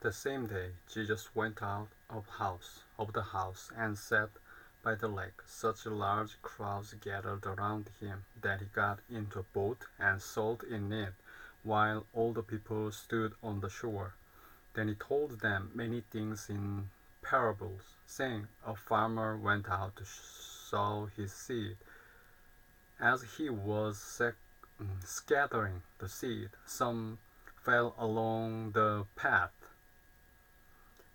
The same day Jesus went out of the house and sat by the lake. Such large crowds gathered around him that he got into a boat and sailed in it, while all the people stood on the shore. Then he told them many things in parables, saying, a farmer went out to sow his seed. As he was scattering the seed, some fell along the path,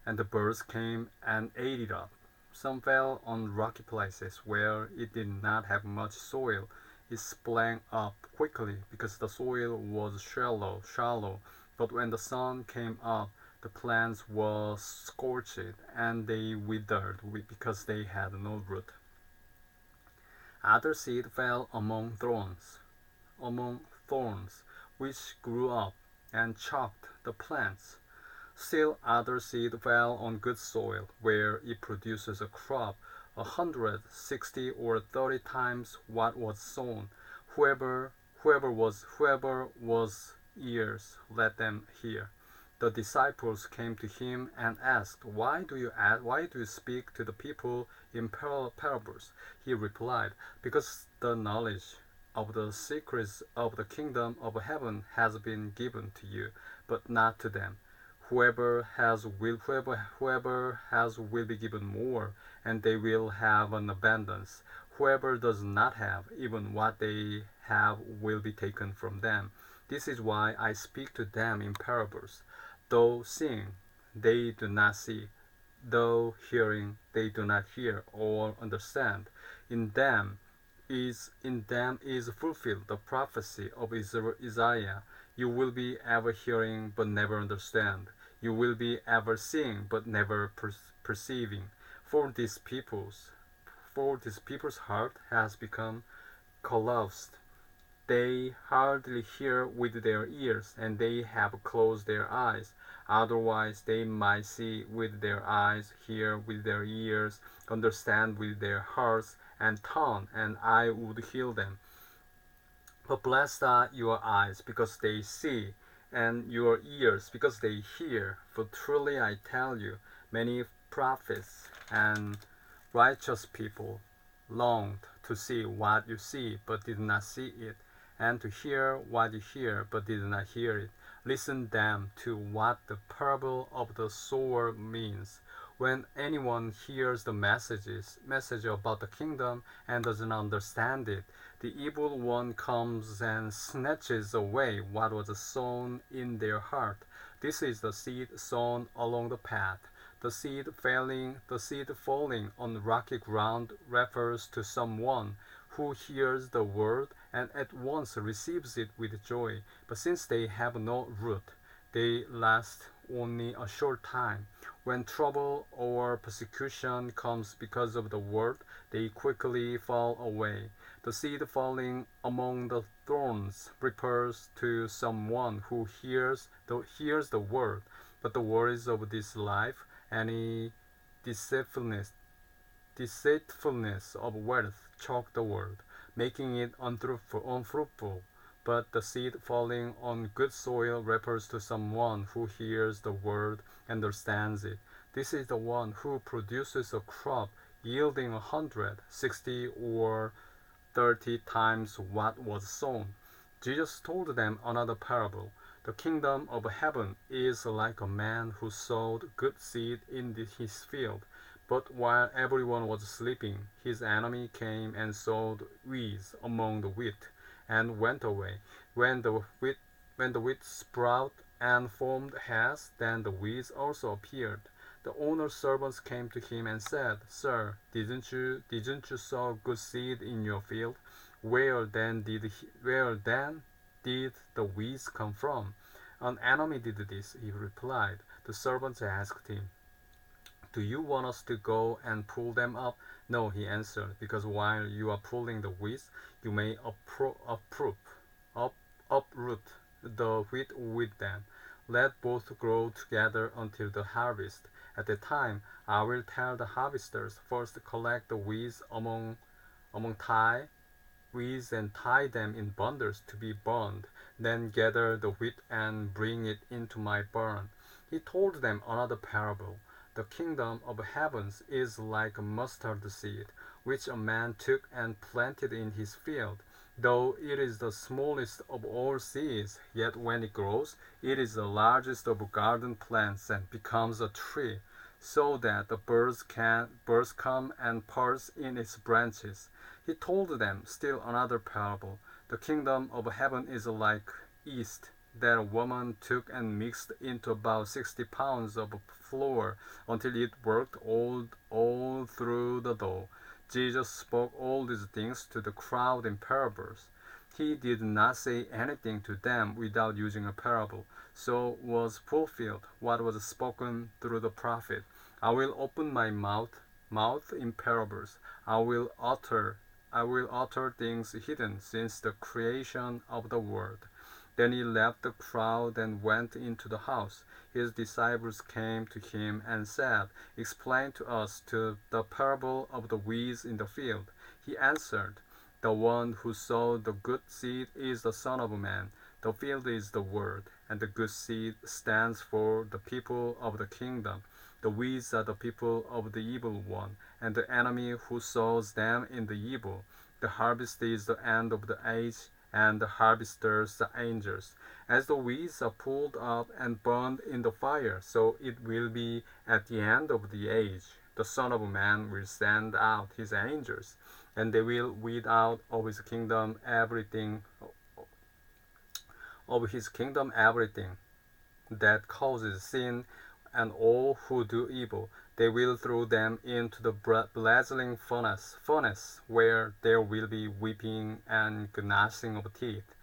and the birds came and ate it up. Some fell on rocky places where it did not have much soil. It sprang up quickly because the soil was shallow. But when the sun came up, the plants were scorched and they withered because they had no root. Other seed fell among thorns, which grew up and choked the plants. Still other seed fell on good soil, where it produces a crop 160 or 30 times what was sown. Whoever was ears, let them hear. The disciples came to him and asked, Why do you speak to the people in parables? He replied, Because the knowledge of the secrets of the kingdom of heaven has been given to you, but not to them. Whoever has will be given more, and they will have an abundance. Whoever does not have, even what they have will be taken from them. This is why I speak to them in parables. Though seeing, they do not see; though hearing, they do not hear or understand. In them is fulfilled the prophecy of Isaiah. You will be ever hearing but never understand. You will be ever seeing but never perceiving. For these people's for these people's heart has become calloused. They hardly hear with their ears, and they have closed their eyes. Otherwise they might see with their eyes, hear with their ears, understand with their hearts, and turn, and I would heal them. But blessed are your eyes, because they see, and your ears, because they hear. For truly I tell you, many prophets and righteous people longed to see what you see, but did not see it, and to hear what you hear, but did not hear it. Listen then to what the parable of the sower means. When anyone hears the message about the kingdom and doesn't understand it, the evil one comes and snatches away what was sown in their heart. This is the seed sown along the path. The seed falling on rocky ground refers to someone who hears the word and at once receives it with joy. But since they have no root, they last only a short time. When trouble or persecution comes because of the word, they quickly fall away. The seed falling among the thorns refers to someone who hears the word, but the worries of this life, any deceitfulness deceitfulness of wealth choke the word, making it unfruitful. But the seed falling on good soil refers to someone who hears the word and understands it. This is the one who produces a crop yielding 160 or 30 times what was sown. Jesus told them another parable. The kingdom of heaven is like a man who sowed good seed in his field. But while everyone was sleeping, his enemy came and sowed weeds among the wheat, and went away. When the wheat sprouted and formed heads, then the weeds also appeared. The owner's servants came to him and said, Sir, didn't you sow good seed in your field? Where then did the weeds come from? An enemy did this, he replied. The servants asked him, Do you want us to go and pull them up? No, he answered, because while you are pulling the weeds, you may uproot the wheat with them. Let both grow together until the harvest. At that time, I will tell the harvesters, first collect the weeds among weeds and tie them in bundles to be burned. Then gather the wheat and bring it into my barn. He told them another parable. The kingdom of heavens is like a mustard seed, which a man took and planted in his field. Though it is the smallest of all seeds, yet when it grows, it is the largest of garden plants and becomes a tree, so that the birds come and perch in its branches. He told them still another parable. The kingdom of heaven is like yeast that a woman took and mixed into about 60 pounds of flour until it worked all through the dough. Jesus spoke all these things to the crowd in parables. He did not say anything to them without using a parable. So was fulfilled what was spoken through the prophet. I will open my mouth in parables. I will utter things hidden since the creation of the world. Then he left the crowd and went into the house. His disciples came to him and said, "Explain to us the parable of the weeds in the field." He answered, "The one who sowed the good seed is the Son of Man. The field is the world, and the good seed stands for the people of the kingdom. The weeds are the people of the evil one, and the enemy who sows them in the evil. The harvest is the end of the age, and the harvesters the angels. As the weeds are pulled up and burned in the fire, so it will be at the end of the age. The Son of Man will send out his angels, and they will weed out of his kingdom everything that causes sin and all who do evil. They will throw them into the blazing furnace where there will be weeping and gnashing of teeth.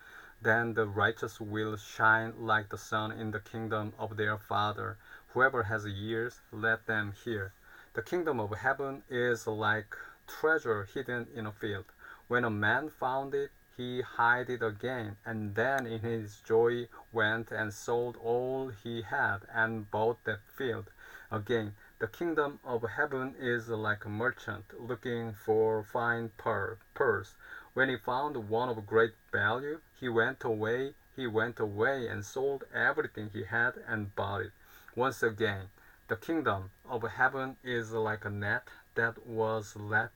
Then the righteous will shine like the sun in the kingdom of their Father. Whoever has ears, let them hear. The kingdom of heaven is like treasure hidden in a field. When a man found it, he hid it again, and then in his joy went and sold all he had and bought that field. Again, the kingdom of heaven is like a merchant looking for fine pearls. When he found one of great value, he went away and sold everything he had and bought it. Once again, the kingdom of heaven is like a net that was let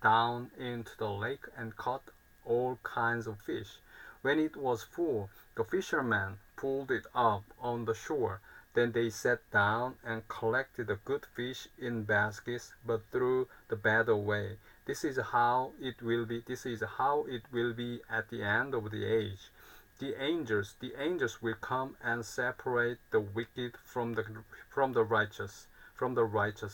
down into the lake and caught all kinds of fish. When it was full, the fishermen pulled it up on the shore. Then they sat down and collected the good fish in baskets, but threw the bad away. This is how it will be at the end of the age. The angels will come and separate the wicked from the righteous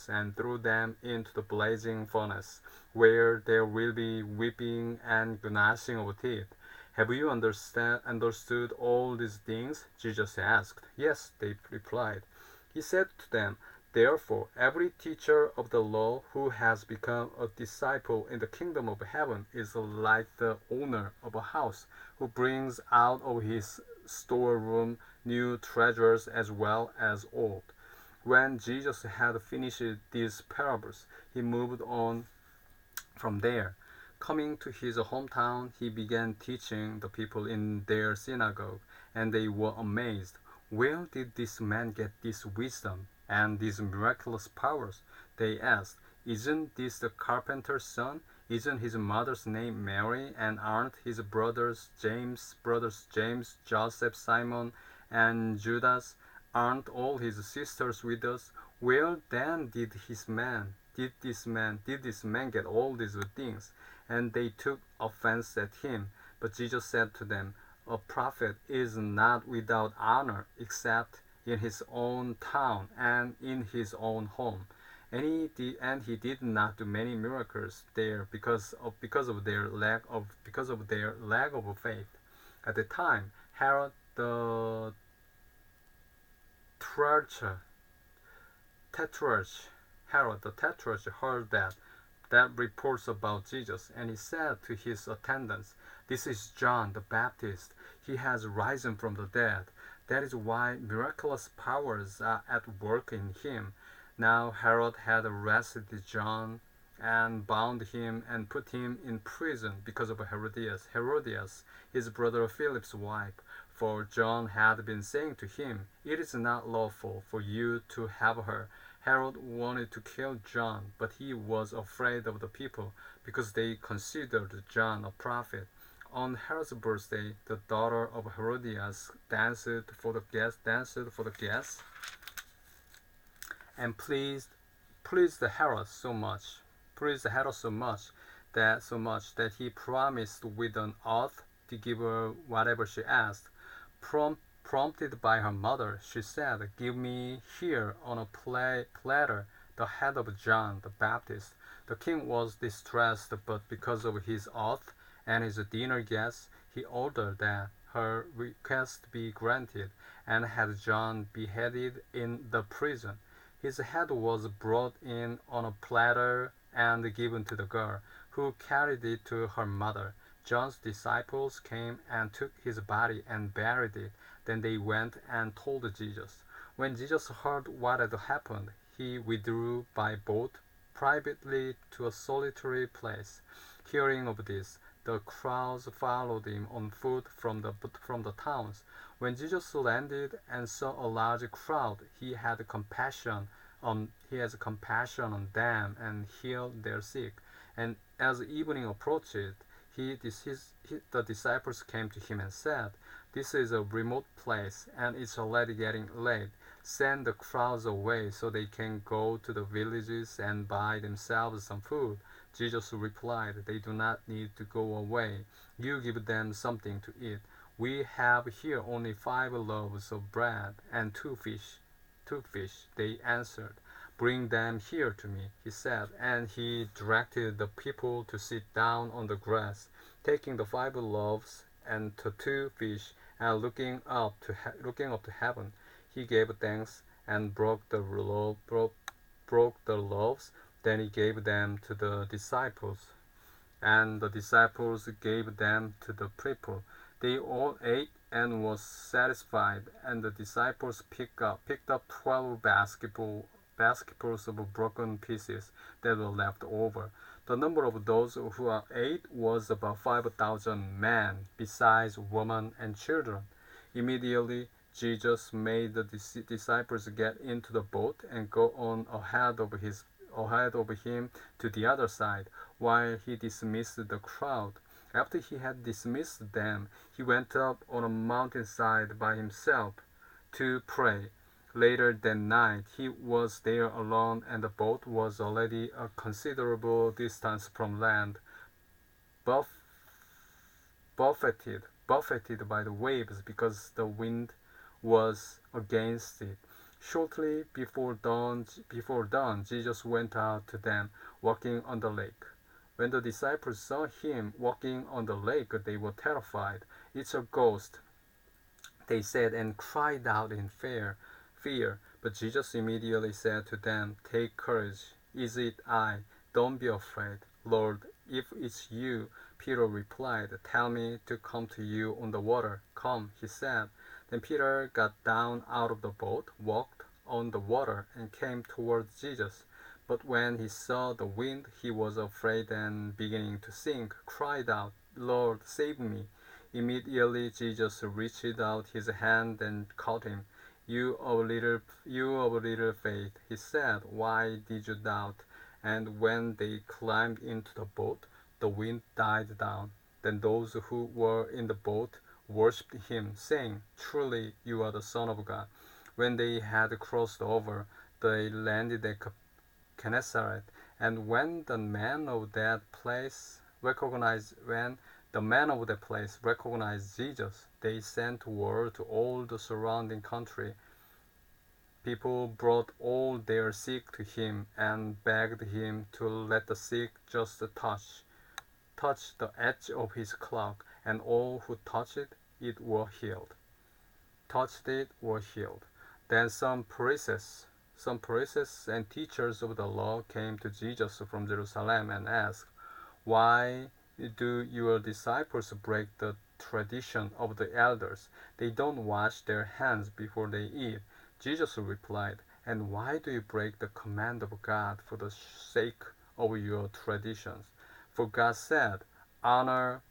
and throw them into the blazing furnace, where there will be weeping and gnashing of teeth. Have you understood all these things? Jesus asked. Yes, they replied. He said to them, "Therefore, every teacher of the law who has become a disciple in the kingdom of heaven is like the owner of a house who brings out of his storeroom new treasures as well as old." When Jesus had finished these parables, he moved on from there. Coming to his hometown, he began teaching the people in their synagogue, and they were amazed. "Where did this man get this wisdom and these miraculous powers?" they asked. "Isn't this the carpenter's son? Isn't his mother's name Mary? And aren't his brothers James, Joseph, Simon, and Judas? Aren't all his sisters with us? Where then did this man get all these things?" And they took offense at him. But Jesus said to them, "A prophet is not without honor except in his own town and in his own home." And he did not do many miracles there because of their lack of faith. At the time, the tetrarch Herod the Tetrarch heard that reports about Jesus, and he said to his attendants, "This is John the Baptist. He has risen from the dead. That is why miraculous powers are at work in him." Now Herod had arrested John and bound him and put him in prison because of Herodias, his brother Philip's wife. For John had been saying to him, "It is not lawful for you to have her." Herod wanted to kill John, but he was afraid of the people because they considered John a prophet. On Herod's birthday, the daughter of Herodias danced for the guests, and pleased Herod so much that he promised with an oath to give her whatever she asked. Prompted by her mother, she said, "Give me here on a platter the head of John the Baptist." The king was distressed, but because of his oath and his dinner guests, he ordered that her request be granted, and had John beheaded in the prison. His head was brought in on a platter and given to the girl, who carried it to her mother. John's disciples came and took his body and buried it. Then they went and told Jesus. When Jesus heard what had happened, he withdrew by boat privately to a solitary place. Hearing of this, the crowds followed him on foot from the towns. When Jesus landed and saw a large crowd, he has compassion on them and healed their sick. And as evening approached, the disciples came to him and said, "This is a remote place, and it's already getting late. Send the crowds away so they can go to the villages and buy themselves some food." Jesus replied, "They do not need to go away. You give them something to eat." "We have here only 5 loaves of bread and two fish," they answered. "Bring them here to me," he said, and he directed the people to sit down on the grass. Taking the 5 loaves and the 2 fish, and looking up to heaven, he gave thanks and broke the loaves. Then he gave them to the disciples, and the disciples gave them to the people. They all ate and was satisfied, and the disciples picked up 12 basketfuls of broken pieces that were left over. The number of those who ate was about 5,000 men, besides women and children. Immediately Jesus made the disciples get into the boat and go on ahead of him to the other side, while he dismissed the crowd. After he had dismissed them, he went up on a mountainside by himself to pray. Later that night he was there alone, and the boat was already a considerable distance from land, buff- buffeted by the waves because the wind was against it. Shortly before dawn, Jesus went out to them, walking on the lake. When the disciples saw him walking on the lake, they were terrified. "It's a ghost," they said, and cried out in fear. But Jesus immediately said to them, "Take courage. Is it I? Don't be afraid." "Lord, if it's you," Peter replied, "tell me to come to you on the water." "Come," he said. Then Peter got down out of the boat, walked on the water, and came towards Jesus. But when he saw the wind, he was afraid and, beginning to sink, cried out, "Lord, save me." Immediately Jesus reached out his hand and caught him. "You of little faith," he said, "why did you doubt?" And when they climbed into the boat, the wind died down. Then those who were in the boat worshipped him, saying, "Truly you are the Son of God." When they had crossed over, they landed at Gennesaret, and when the men of that place recognized Jesus, they sent word to all the surrounding country. People brought all their sick to him and begged him to let the sick just touch the edge of his cloak, and all who it were healed. Touched it were healed. Then some Pharisees and teachers of the law came to Jesus from Jerusalem and asked, "Why do your disciples break the tradition of the elders? They don't wash their hands before they eat." Jesus replied, "And why do you break the command of God for the sake of your traditions. For God said, honor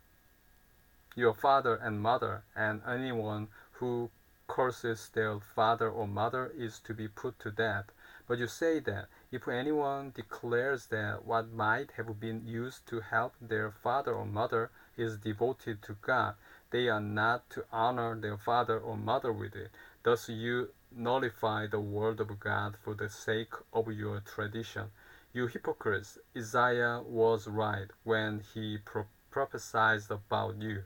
your father and mother, and anyone who curses their father or mother is to be put to death. But you say that if anyone declares that what might have been used to help their father or mother is devoted to God, they are not to honor their father or mother with it. Thus you nullify the word of God for the sake of your tradition. You hypocrites, Isaiah was right when he prophesied about you.